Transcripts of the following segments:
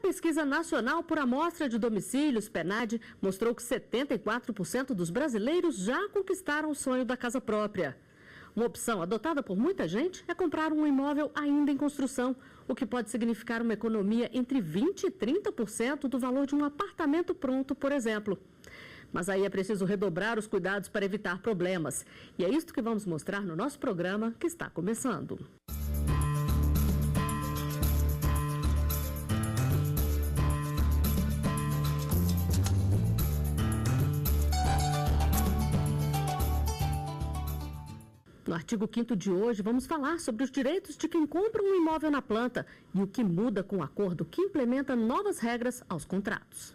pesquisa nacional por amostra de domicílios, PNAD, mostrou que 74% dos brasileiros já conquistaram o sonho da casa própria. Uma opção adotada por muita gente é comprar um imóvel ainda em construção, o que pode significar uma economia entre 20% e 30% do valor de um apartamento pronto, por exemplo. Mas aí é preciso redobrar os cuidados para evitar problemas. E é isso que vamos mostrar no nosso programa, que está começando. No artigo 5º de hoje, vamos falar sobre os direitos de quem compra um imóvel na planta e o que muda com o acordo que implementa novas regras aos contratos.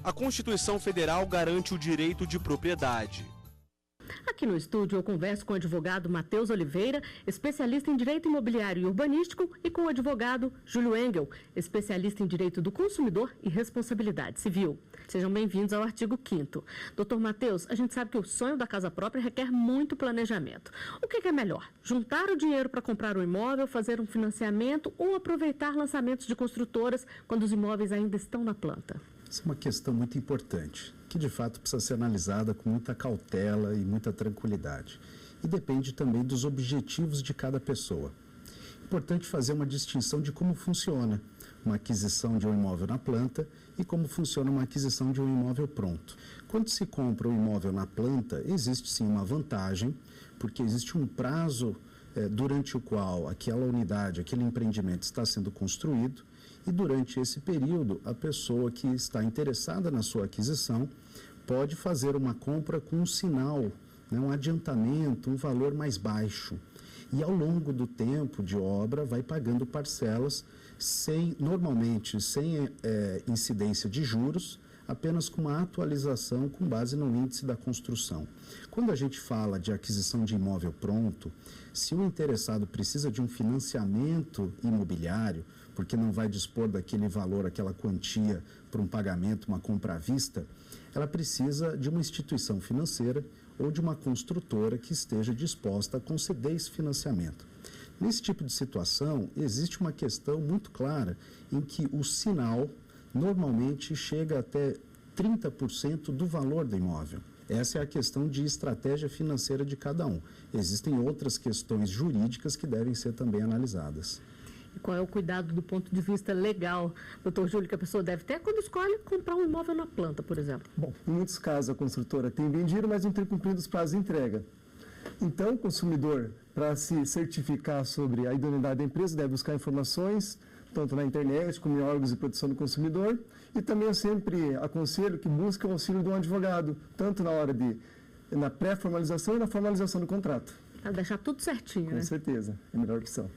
A Constituição Federal garante o direito de propriedade. Aqui no estúdio eu converso com o advogado Matheus Oliveira, especialista em direito imobiliário e urbanístico, e com o advogado Júlio Engel, especialista em direito do consumidor e responsabilidade civil. Sejam bem-vindos ao artigo 5º. Doutor Matheus, a gente sabe que o sonho da casa própria requer muito planejamento. O que é melhor? Juntar o dinheiro para comprar um imóvel, fazer um financiamento ou aproveitar lançamentos de construtoras quando os imóveis ainda estão na planta? Essa é uma questão muito importante, que de fato precisa ser analisada com muita cautela e muita tranquilidade. E depende também dos objetivos de cada pessoa. Importante fazer uma distinção de como funciona uma aquisição de um imóvel na planta e como funciona uma aquisição de um imóvel pronto. Quando se compra um imóvel na planta, existe sim uma vantagem, porque existe um prazo durante o qual aquela unidade, aquele empreendimento está sendo construído, e durante esse período, a pessoa que está interessada na sua aquisição pode fazer uma compra com um sinal, um adiantamento, um valor mais baixo. E ao longo do tempo de obra vai pagando parcelas, normalmente sem incidência de juros, apenas com uma atualização com base no índice da construção. Quando a gente fala de aquisição de imóvel pronto, se o interessado precisa de um financiamento imobiliário, porque não vai dispor daquele valor, aquela quantia para um pagamento, uma compra à vista, ela precisa de uma instituição financeira ou de uma construtora que esteja disposta a conceder esse financiamento. Nesse tipo de situação, existe uma questão muito clara em que o sinal normalmente chega até 30% do valor do imóvel. Essa é a questão de estratégia financeira de cada um. Existem outras questões jurídicas que devem ser também analisadas. E qual é o cuidado do ponto de vista legal, doutor Júlio, que a pessoa deve ter quando escolhe comprar um imóvel na planta, por exemplo? Bom, em muitos casos a construtora tem vendido, mas não tem cumprido os prazos de entrega. Então, o consumidor, para se certificar sobre a idoneidade da empresa, deve buscar informações, tanto na internet como em órgãos de proteção do consumidor. E também eu sempre aconselho que busque o auxílio de um advogado, tanto na pré-formalização e na formalização do contrato. Para deixar tudo certinho, né? Com certeza, é a melhor opção.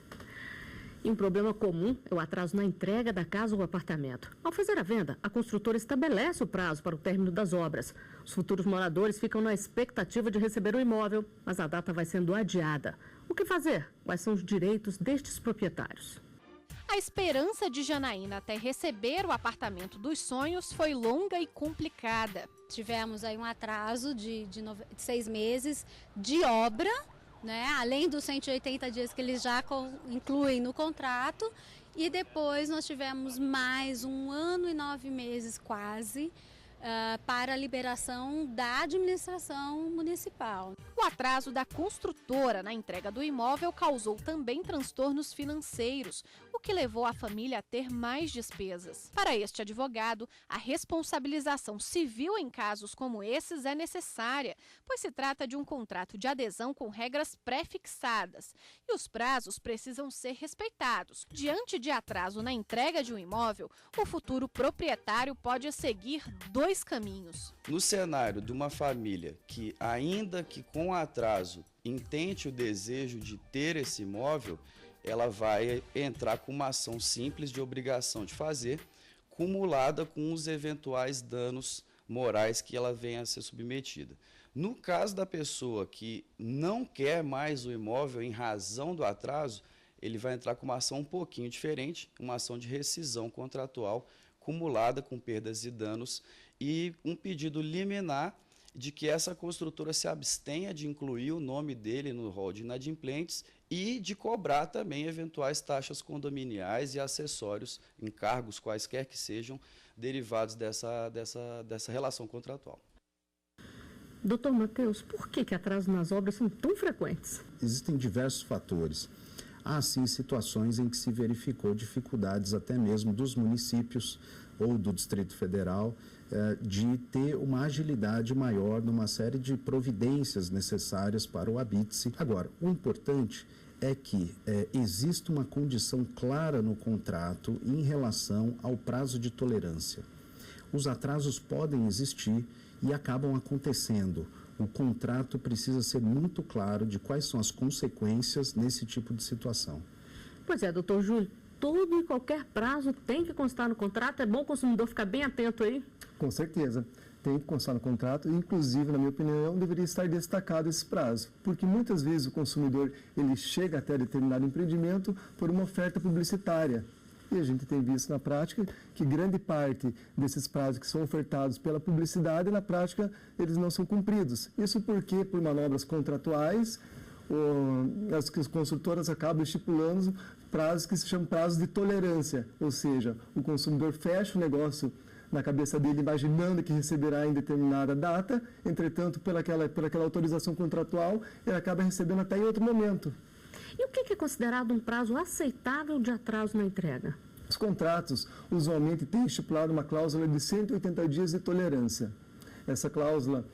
E um problema comum é o atraso na entrega da casa ou apartamento. Ao fazer a venda, a construtora estabelece o prazo para o término das obras. Os futuros moradores ficam na expectativa de receber o imóvel, mas a data vai sendo adiada. O que fazer? Quais são os direitos destes proprietários? A esperança de Janaína até receber o apartamento dos sonhos foi longa e complicada. Tivemos aí um atraso de 6 meses de obra, né? Além dos 180 dias que eles já incluem no contrato. E depois nós tivemos mais 1 ano e 9 meses quase para a liberação da administração municipal. O atraso da construtora na entrega do imóvel causou também transtornos financeiros, o que levou a família a ter mais despesas. Para este advogado, a responsabilização civil em casos como esses é necessária, pois se trata de um contrato de adesão com regras pré-fixadas e os prazos precisam ser respeitados. Diante de atraso na entrega de um imóvel, o futuro proprietário pode seguir 2 caminhos. No cenário de uma família que, ainda que com atraso, intente o desejo de ter esse imóvel, ela vai entrar com uma ação simples de obrigação de fazer, cumulada com os eventuais danos morais que ela venha a ser submetida. No caso da pessoa que não quer mais o imóvel em razão do atraso, ele vai entrar com uma ação um pouquinho diferente, uma ação de rescisão contratual, cumulada com perdas e danos e um pedido liminar de que essa construtora se abstenha de incluir o nome dele no rol de inadimplentes e de cobrar também eventuais taxas condominiais e acessórios, encargos quaisquer que sejam derivados dessa relação contratual. Doutor Matheus, por que atrasos nas obras são tão frequentes? Existem diversos fatores. Há, sim, situações em que se verificou dificuldades até mesmo dos municípios ou do Distrito Federal de ter uma agilidade maior numa série de providências necessárias para o habite-se. Agora, o importante é que existe uma condição clara no contrato em relação ao prazo de tolerância. Os atrasos podem existir e acabam acontecendo. O contrato precisa ser muito claro de quais são as consequências nesse tipo de situação. Pois é, doutor Júlio, todo e qualquer prazo tem que constar no contrato. É bom o consumidor ficar bem atento aí? Com certeza, tem que constar no contrato. Inclusive, na minha opinião, deveria estar destacado esse prazo, porque muitas vezes o consumidor ele chega até determinado empreendimento por uma oferta publicitária. E a gente tem visto na prática que grande parte desses prazos que são ofertados pela publicidade, na prática, eles não são cumpridos. Isso porque, por manobras contratuais, as construtoras acabam estipulando prazos que se chamam prazos de tolerância, ou seja, o consumidor fecha o negócio na cabeça dele imaginando que receberá em determinada data, entretanto, por aquela autorização contratual, ele acaba recebendo até em outro momento. E o que é considerado um prazo aceitável de atraso na entrega? Os contratos usualmente têm estipulado uma cláusula de 180 dias de tolerância. Essa cláusula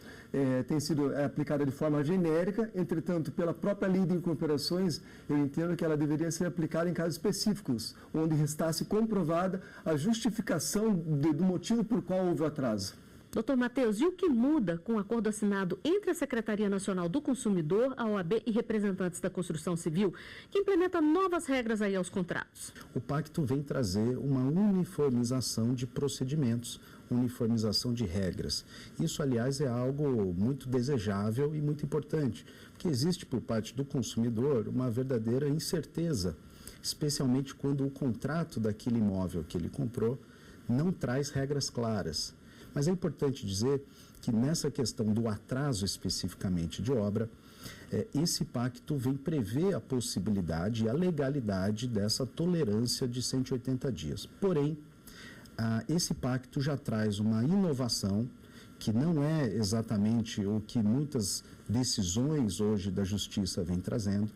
tem sido aplicada de forma genérica, entretanto, pela própria lei de incorporações, eu entendo que ela deveria ser aplicada em casos específicos, onde restasse comprovada a justificação do motivo por qual houve o atraso. Doutor Matheus, e o que muda com o acordo assinado entre a Secretaria Nacional do Consumidor, a OAB e representantes da construção civil, que implementa novas regras aí aos contratos? O pacto vem trazer uma uniformização de procedimentos, uniformização de regras. Isso, aliás, é algo muito desejável e muito importante, porque existe por parte do consumidor uma verdadeira incerteza, especialmente quando o contrato daquele imóvel que ele comprou não traz regras claras. Mas é importante dizer que nessa questão do atraso especificamente de obra, esse pacto vem prever a possibilidade e a legalidade dessa tolerância de 180 dias. Porém, esse pacto já traz uma inovação que não é exatamente o que muitas decisões hoje da Justiça vêm trazendo,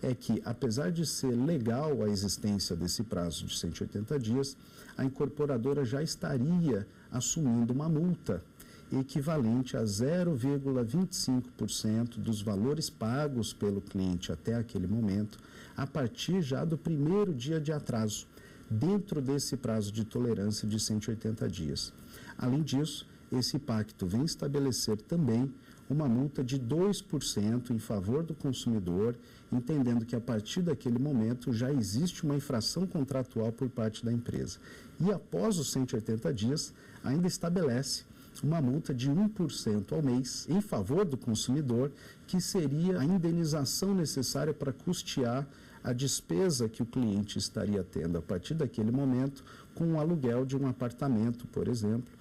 é que, apesar de ser legal a existência desse prazo de 180 dias, a incorporadora já estaria assumindo uma multa equivalente a 0,25% dos valores pagos pelo cliente até aquele momento, a partir já do primeiro dia de atraso, dentro desse prazo de tolerância de 180 dias. Além disso, esse pacto vem estabelecer também uma multa de 2% em favor do consumidor, entendendo que a partir daquele momento já existe uma infração contratual por parte da empresa. E após os 180 dias, ainda estabelece uma multa de 1% ao mês em favor do consumidor, que seria a indenização necessária para custear a despesa que o cliente estaria tendo a partir daquele momento com o aluguel de um apartamento, por exemplo,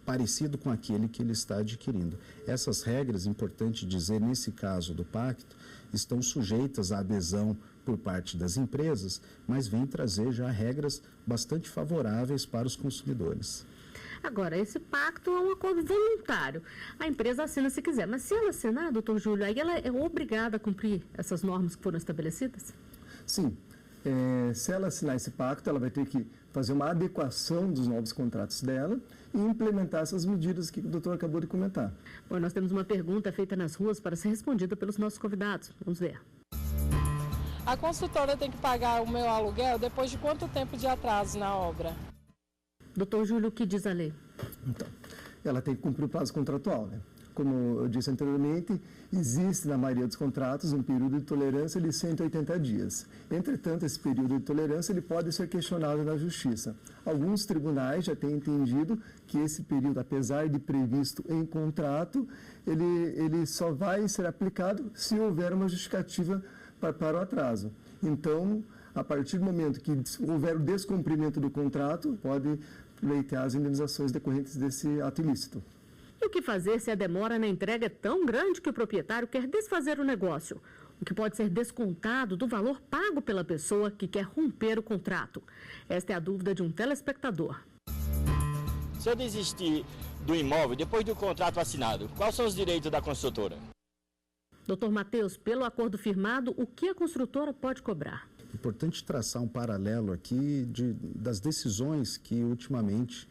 parecido com aquele que ele está adquirindo. Essas regras, importante dizer, nesse caso do pacto, estão sujeitas à adesão por parte das empresas, mas vem trazer já regras bastante favoráveis para os consumidores. Agora, esse pacto é um acordo voluntário. A empresa assina se quiser, mas se ela assinar, doutor Júlio, aí ela é obrigada a cumprir essas normas que foram estabelecidas? Sim. Se ela assinar esse pacto, ela vai ter que fazer uma adequação dos novos contratos dela e implementar essas medidas que o doutor acabou de comentar. Bom, nós temos uma pergunta feita nas ruas para ser respondida pelos nossos convidados. Vamos ver. A construtora tem que pagar o meu aluguel depois de quanto tempo de atraso na obra? Doutor Júlio, o que diz a lei? Então, ela tem que cumprir o prazo contratual, né? Como eu disse anteriormente, existe na maioria dos contratos um período de tolerância de 180 dias. Entretanto, esse período de tolerância ele pode ser questionado na Justiça. Alguns tribunais já têm entendido que esse período, apesar de previsto em contrato, ele só vai ser aplicado se houver uma justificativa para o atraso. Então, a partir do momento que houver o descumprimento do contrato, pode pleitear as indenizações decorrentes desse ato ilícito. E o que fazer se a demora na entrega é tão grande que o proprietário quer desfazer o negócio? o que pode ser descontado do valor pago pela pessoa que quer romper o contrato. Esta é a dúvida de um telespectador. Se eu desistir do imóvel depois do contrato assinado, quais são os direitos da construtora? Dr. Matheus, pelo acordo firmado, o que a construtora pode cobrar? Importante traçar um paralelo aqui das decisões que ultimamente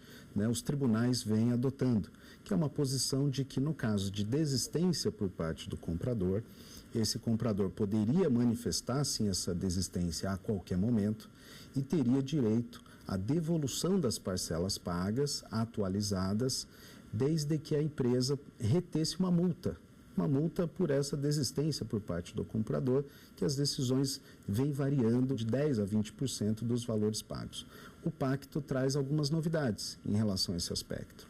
os tribunais vêm adotando, que é uma posição de que no caso de desistência por parte do comprador, esse comprador poderia manifestar sim essa desistência a qualquer momento e teria direito à devolução das parcelas pagas, atualizadas, desde que a empresa retesse uma multa por essa desistência por parte do comprador, que as decisões vêm variando de 10% a 20% dos valores pagos. O pacto traz algumas novidades em relação a esse aspecto.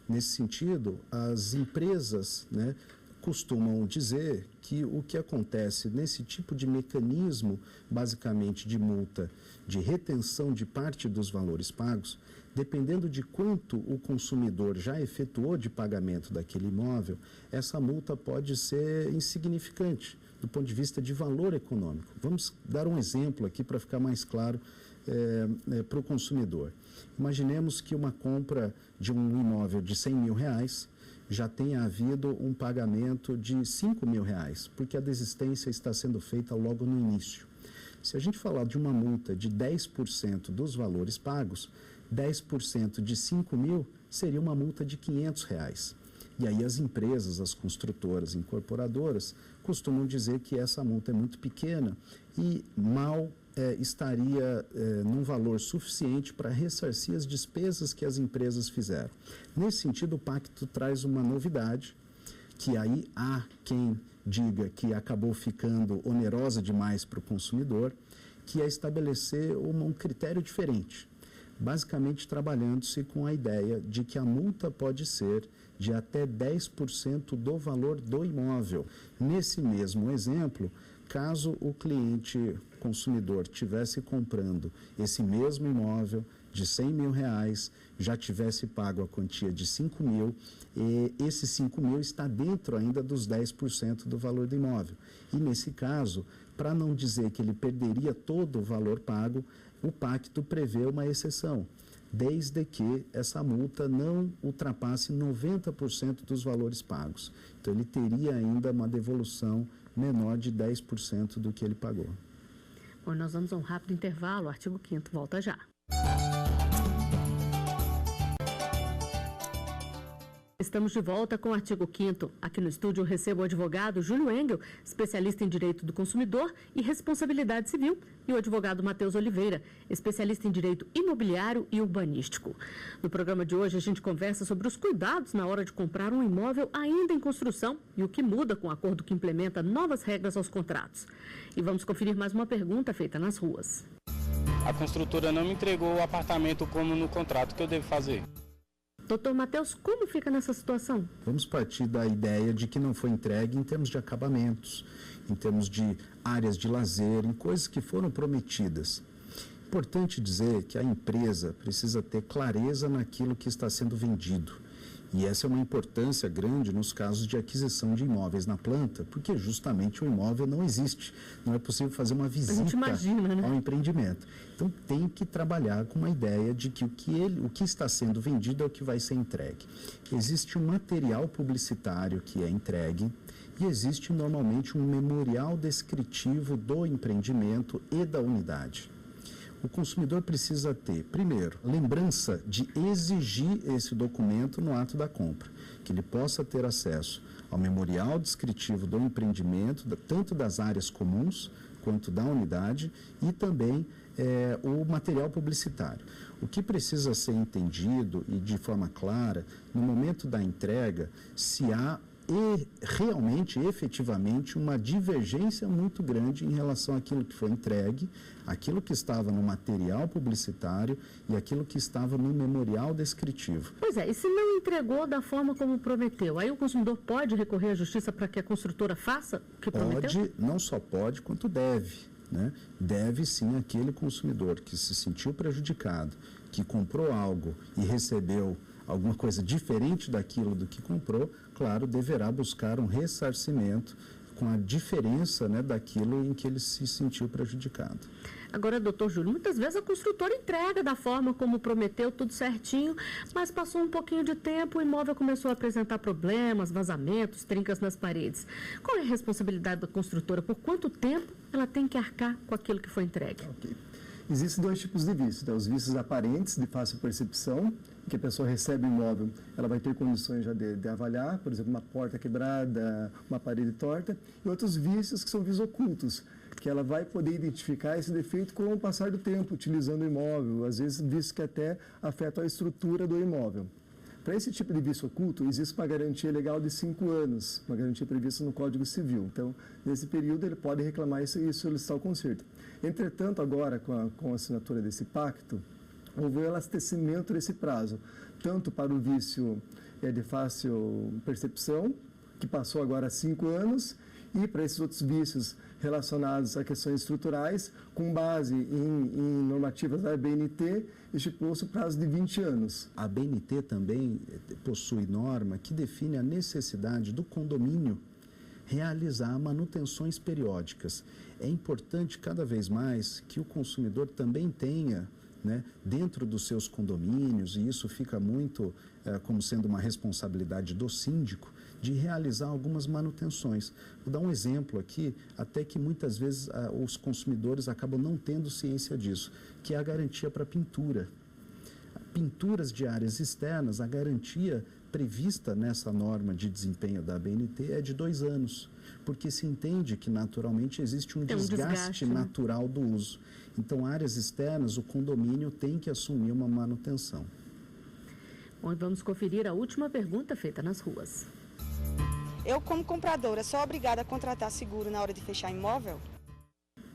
Nesse sentido, as empresas costumam dizer que o que acontece nesse tipo de mecanismo, basicamente de multa, de retenção de parte dos valores pagos, dependendo de quanto o consumidor já efetuou de pagamento daquele imóvel, essa multa pode ser insignificante do ponto de vista de valor econômico. Vamos dar um exemplo aqui para ficar mais claro para o consumidor. Imaginemos que uma compra de um imóvel de R$100 mil já tenha havido um pagamento de R$5.000, porque a desistência está sendo feita logo no início. Se a gente falar de uma multa de 10% dos valores pagos, 10% de R$5.000 seria uma multa de R$500. E aí as empresas, as construtoras, incorporadoras, costumam dizer que essa multa é muito pequena e mal estaria num valor suficiente para ressarcir as despesas que as empresas fizeram. Nesse sentido, o pacto traz uma novidade, que aí há quem diga que acabou ficando onerosa demais para o consumidor, que é estabelecer um critério diferente, basicamente trabalhando-se com a ideia de que a multa pode ser de até 10% do valor do imóvel. Nesse mesmo exemplo, caso o cliente consumidor tivesse comprando esse mesmo imóvel de R$100 mil, já tivesse pago a quantia de R$5.000, e esse R$5.000 está dentro ainda dos 10% do valor do imóvel. E nesse caso, para não dizer que ele perderia todo o valor pago, o pacto prevê uma exceção, desde que essa multa não ultrapasse 90% dos valores pagos. Então, ele teria ainda uma devolução menor de 10% do que ele pagou. Bom, nós vamos a um rápido intervalo. O artigo 5º volta já. Estamos de volta com o artigo 5º. Aqui no estúdio eu recebo o advogado Júlio Engel, especialista em Direito do Consumidor e Responsabilidade Civil, e o advogado Matheus Oliveira, especialista em Direito Imobiliário e Urbanístico. No programa de hoje a gente conversa sobre os cuidados na hora de comprar um imóvel ainda em construção e o que muda com o acordo que implementa novas regras aos contratos. E vamos conferir mais uma pergunta feita nas ruas. A construtora não me entregou o apartamento como no contrato, que eu devo fazer? Doutor Matheus, como fica nessa situação? Vamos partir da ideia de que não foi entregue em termos de acabamentos, em termos de áreas de lazer, em coisas que foram prometidas. Importante dizer que a empresa precisa ter clareza naquilo que está sendo vendido. E essa é uma importância grande nos casos de aquisição de imóveis na planta, porque justamente o imóvel não existe. Não é possível fazer uma visita ao empreendimento. Então tem que trabalhar com uma ideia de que o que está sendo vendido é o que vai ser entregue. Existe um material publicitário que é entregue e existe normalmente um memorial descritivo do empreendimento e da unidade. O consumidor precisa ter, primeiro, lembrança de exigir esse documento no ato da compra, que ele possa ter acesso ao memorial descritivo do empreendimento, tanto das áreas comuns quanto da unidade, e também o material publicitário. O que precisa ser entendido e de forma clara, no momento da entrega, se há realmente, efetivamente, uma divergência muito grande em relação àquilo que foi entregue, aquilo que estava no material publicitário e aquilo que estava no memorial descritivo. Pois é, e se não entregou da forma como prometeu, aí o consumidor pode recorrer à justiça para que a construtora faça o que prometeu? Pode, não só pode, quanto deve. Deve sim aquele consumidor que se sentiu prejudicado, que comprou algo e recebeu alguma coisa diferente daquilo do que comprou, claro, deverá buscar um ressarcimento com a diferença, né, daquilo em que ele se sentiu prejudicado. Agora, doutor Júlio, muitas vezes a construtora entrega da forma como prometeu, tudo certinho, mas passou um pouquinho de tempo, o imóvel começou a apresentar problemas, vazamentos, trincas nas paredes. Qual é a responsabilidade da construtora? Por quanto tempo ela tem que arcar com aquilo que foi entregue? Okay. Existem dois tipos de vícios, né? Os vícios aparentes, de fácil percepção, que a pessoa recebe o imóvel, ela vai ter condições já de avaliar, por exemplo, uma porta quebrada, uma parede torta, e outros vícios que são vícios ocultos, que ela vai poder identificar esse defeito com o passar do tempo, utilizando o imóvel, às vezes vícios que até afetam a estrutura do imóvel. Para esse tipo de vício oculto, existe uma garantia legal de 5 anos, uma garantia prevista no Código Civil. Então, nesse período, ele pode reclamar isso e solicitar o conserto. Entretanto, agora, com a assinatura desse pacto, houve um elastecimento desse prazo, tanto para o vício de fácil percepção, que passou agora a 5 anos, e para esses outros vícios relacionados a questões estruturais, com base em normativas da ABNT, estipulou-se o prazo de 20 anos. A ABNT também possui norma que define a necessidade do condomínio realizar manutenções periódicas. É importante cada vez mais que o consumidor também tenha, né, dentro dos seus condomínios, e isso fica muito como sendo uma responsabilidade do síndico, de realizar algumas manutenções. Vou dar um exemplo aqui, até que muitas vezes os consumidores acabam não tendo ciência disso, que é a garantia para pintura. Pinturas de áreas externas, a garantia prevista nessa norma de desempenho da ABNT é de 2 anos, porque se entende que naturalmente existe um desgaste natural do uso. Então, áreas externas, o condomínio tem que assumir uma manutenção. Bom, e vamos conferir a última pergunta feita nas ruas. Eu, como compradora, sou obrigada a contratar seguro na hora de fechar imóvel?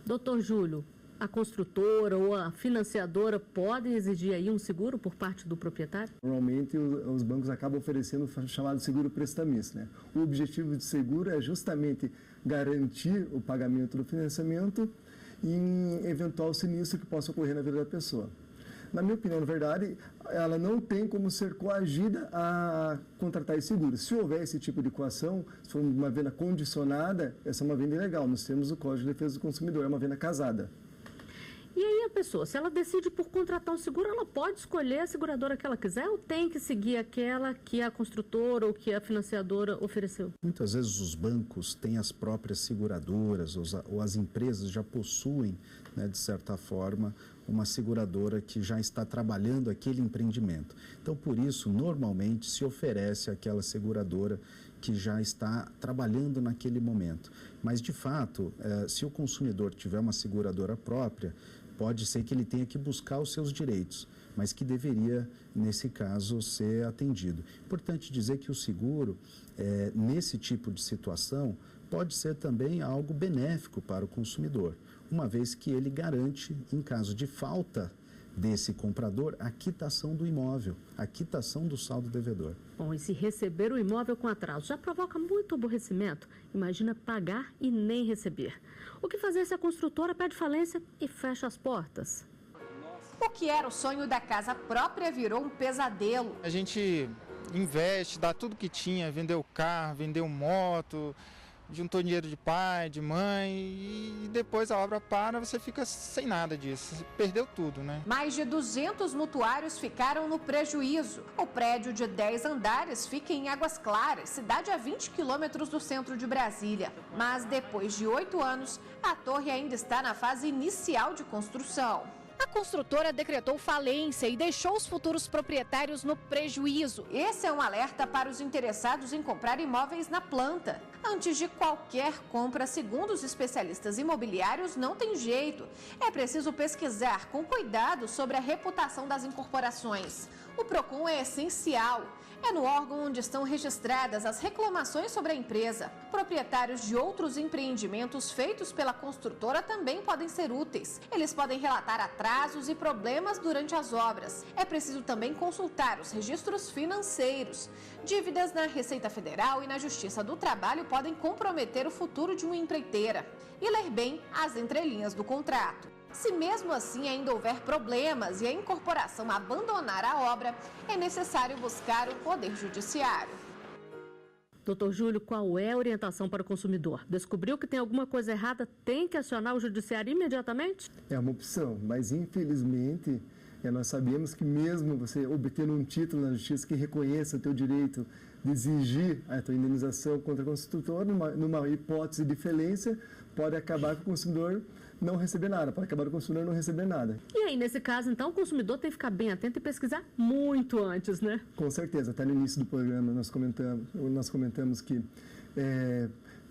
Doutor Júlio, a construtora ou a financiadora podem exigir aí um seguro por parte do proprietário? Normalmente, os bancos acabam oferecendo o chamado seguro prestamista, né? O objetivo do seguro é justamente garantir o pagamento do financiamento em eventual sinistro que possa ocorrer na vida da pessoa. Na minha opinião, na verdade, ela não tem como ser coagida a contratar esse seguro. Se houver esse tipo de coação, se for uma venda condicionada, essa é uma venda ilegal. Nós temos o Código de Defesa do Consumidor, é uma venda casada. E aí a pessoa, se ela decide por contratar um seguro, ela pode escolher a seguradora que ela quiser ou tem que seguir aquela que a construtora ou que a financiadora ofereceu? Muitas vezes os bancos têm as próprias seguradoras ou as empresas já possuem, né, de certa forma, uma seguradora que já está trabalhando aquele empreendimento. Então, por isso, normalmente se oferece aquela seguradora que já está trabalhando naquele momento. Mas, de fato, se o consumidor tiver uma seguradora própria, pode ser que ele tenha que buscar os seus direitos, mas que deveria, nesse caso, ser atendido. Importante dizer que o seguro, nesse tipo de situação, pode ser também algo benéfico para o consumidor, uma vez que ele garante, em caso de falta desse comprador, a quitação do imóvel, a quitação do saldo devedor. Bom, e se receber o imóvel com atraso já provoca muito aborrecimento, imagina pagar e nem receber. O que fazer se a construtora pede falência e fecha as portas? O que era o sonho da casa própria virou um pesadelo. A gente investe, dá tudo que tinha, vendeu carro, vendeu moto, juntou dinheiro de pai, de mãe e depois a obra para, você fica sem nada disso, você perdeu tudo, né? Mais de 200 mutuários ficaram no prejuízo. O prédio de 10 andares fica em Águas Claras, cidade a 20 quilômetros do centro de Brasília. Mas depois de 8 anos, a torre ainda está na fase inicial de construção. A construtora decretou falência e deixou os futuros proprietários no prejuízo. Esse é um alerta para os interessados em comprar imóveis na planta. Antes de qualquer compra, segundo os especialistas imobiliários, não tem jeito. É preciso pesquisar com cuidado sobre a reputação das incorporações. O PROCON é essencial. É no órgão onde estão registradas as reclamações sobre a empresa. Proprietários de outros empreendimentos feitos pela construtora também podem ser úteis. Eles podem relatar atrasos e problemas durante as obras. É preciso também consultar os registros financeiros. Dívidas na Receita Federal e na Justiça do Trabalho podem comprometer o futuro de uma empreiteira. E ler bem as entrelinhas do contrato. Se mesmo assim ainda houver problemas e a incorporação abandonar a obra, é necessário buscar o Poder Judiciário. Doutor Júlio, qual é a orientação para o consumidor? Descobriu que tem alguma coisa errada, tem que acionar o judiciário imediatamente? É uma opção, mas infelizmente nós sabemos que mesmo você obtendo um título na justiça que reconheça o teu direito de exigir a tua indenização contra a construtora, numa hipótese de falência, pode acabar com o consumidor não receber nada, pode acabar o consumidor não receber nada. E aí, nesse caso, então, o consumidor tem que ficar bem atento e pesquisar muito antes, né? Com certeza, até no início do programa nós comentamos que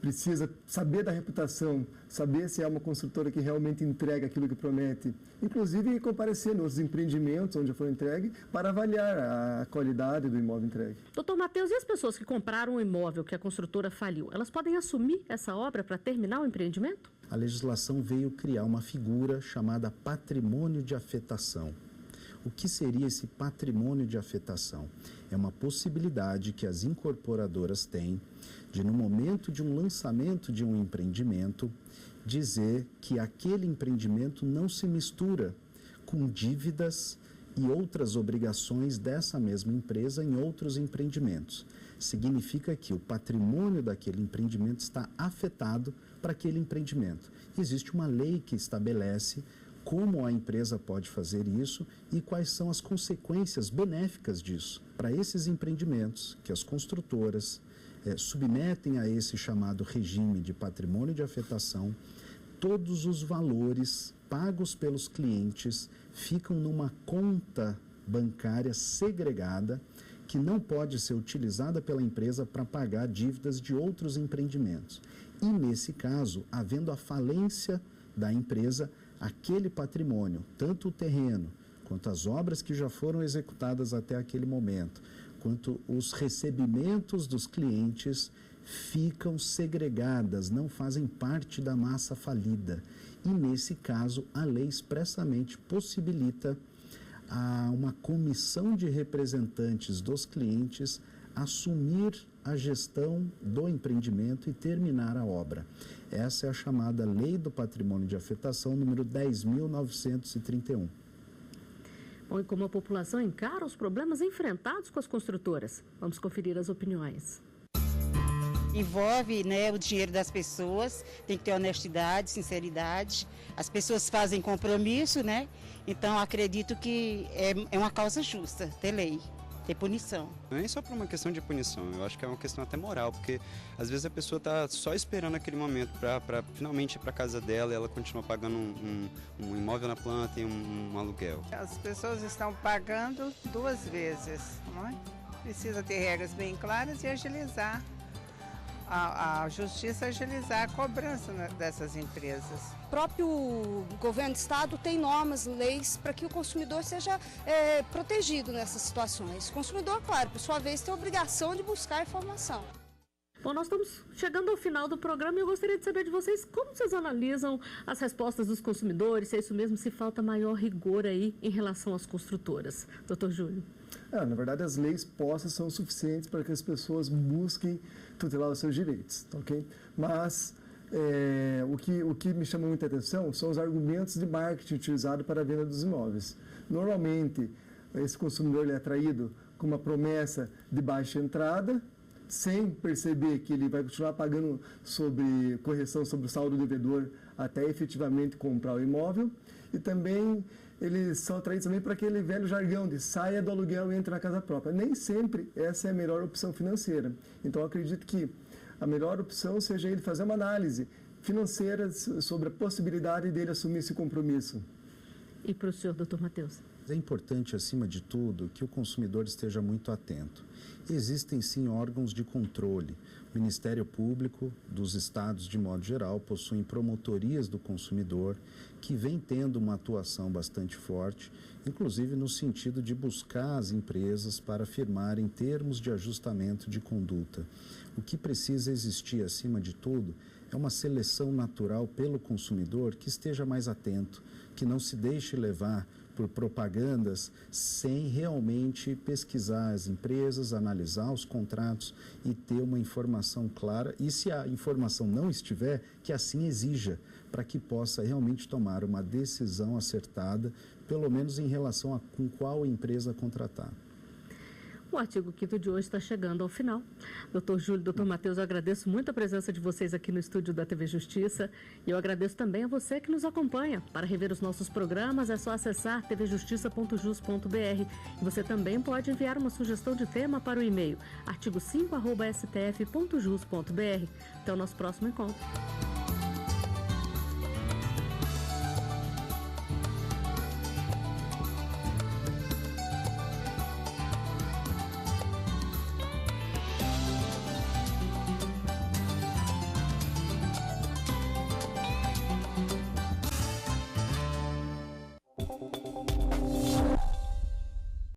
precisa saber da reputação, saber se é uma construtora que realmente entrega aquilo que promete, inclusive comparecer nos empreendimentos onde foi entregue para avaliar a qualidade do imóvel entregue. Doutor Matheus, e as pessoas que compraram um imóvel que a construtora faliu, elas podem assumir essa obra para terminar o empreendimento? A legislação veio criar uma figura chamada patrimônio de afetação. O que seria esse patrimônio de afetação? É uma possibilidade que as incorporadoras têm de, no momento de um lançamento de um empreendimento, dizer que aquele empreendimento não se mistura com dívidas e outras obrigações dessa mesma empresa em outros empreendimentos. Significa que o patrimônio daquele empreendimento está afetado para aquele empreendimento. Existe uma lei que estabelece como a empresa pode fazer isso e quais são as consequências benéficas disso para esses empreendimentos que as construtoras submetem a esse chamado regime de patrimônio de afetação. Todos os valores pagos pelos clientes ficam numa conta bancária segregada que não pode ser utilizada pela empresa para pagar dívidas de outros empreendimentos. E, nesse caso, havendo a falência da empresa, aquele patrimônio, tanto o terreno, quanto as obras que já foram executadas até aquele momento, quanto os recebimentos dos clientes, ficam segregadas, não fazem parte da massa falida. E, nesse caso, a lei expressamente possibilita a uma comissão de representantes dos clientes assumir a gestão do empreendimento e terminar a obra. Essa é a chamada Lei do Patrimônio de Afetação, número 10.931. Bom, e como a população encara os problemas enfrentados com as construtoras? Vamos conferir as opiniões. Envolve, o dinheiro das pessoas, tem que ter honestidade, sinceridade. As pessoas fazem compromisso, Então acredito que é uma causa justa ter lei, ter punição. Não é só por uma questão de punição, eu acho que é uma questão até moral, porque às vezes a pessoa está só esperando aquele momento para finalmente ir para casa dela e ela continua pagando um imóvel na planta e um aluguel. As pessoas estão pagando duas vezes, não é? Precisa ter regras bem claras e agilizar. A justiça agilizar a cobrança dessas empresas. O próprio governo do estado tem normas, leis para que o consumidor seja protegido nessas situações. O consumidor, claro, por sua vez, tem a obrigação de buscar informação. Bom, nós estamos chegando ao final do programa e eu gostaria de saber de vocês como vocês analisam as respostas dos consumidores, se é isso mesmo, se falta maior rigor aí em relação às construtoras. Doutor Júlio. Na verdade, as leis postas são suficientes para que as pessoas busquem tutelar os seus direitos, ok? Mas o que me chama muita atenção são os argumentos de marketing utilizados para a venda dos imóveis. Normalmente, esse consumidor é atraído com uma promessa de baixa entrada, sem perceber que ele vai continuar pagando sobre correção sobre o saldo devedor até efetivamente comprar o imóvel. E também eles são atraídos também para aquele velho jargão de saia do aluguel e entre na casa própria. Nem sempre essa é a melhor opção financeira. Então, eu acredito que a melhor opção seja ele fazer uma análise financeira sobre a possibilidade dele assumir esse compromisso. E para o senhor, doutor Matheus? É importante, acima de tudo, que o consumidor esteja muito atento. Existem, sim, órgãos de controle. O Ministério Público dos estados, de modo geral, possuem promotorias do consumidor que vem tendo uma atuação bastante forte, inclusive no sentido de buscar as empresas para firmarem termos de ajustamento de conduta. O que precisa existir, acima de tudo, é uma seleção natural pelo consumidor que esteja mais atento, que não se deixe levar por propagandas sem realmente pesquisar as empresas, analisar os contratos e ter uma informação clara. E se a informação não estiver, que assim exija, para que possa realmente tomar uma decisão acertada, pelo menos em relação a com qual empresa contratar. O artigo 5º de hoje está chegando ao final. Doutor Júlio, doutor Matheus, eu agradeço muito a presença de vocês aqui no estúdio da TV Justiça e eu agradeço também a você que nos acompanha. Para rever os nossos programas é só acessar tvjustiça.jus.br e você também pode enviar uma sugestão de tema para o e-mail artigo5@stf.jus.br. Até o nosso próximo encontro.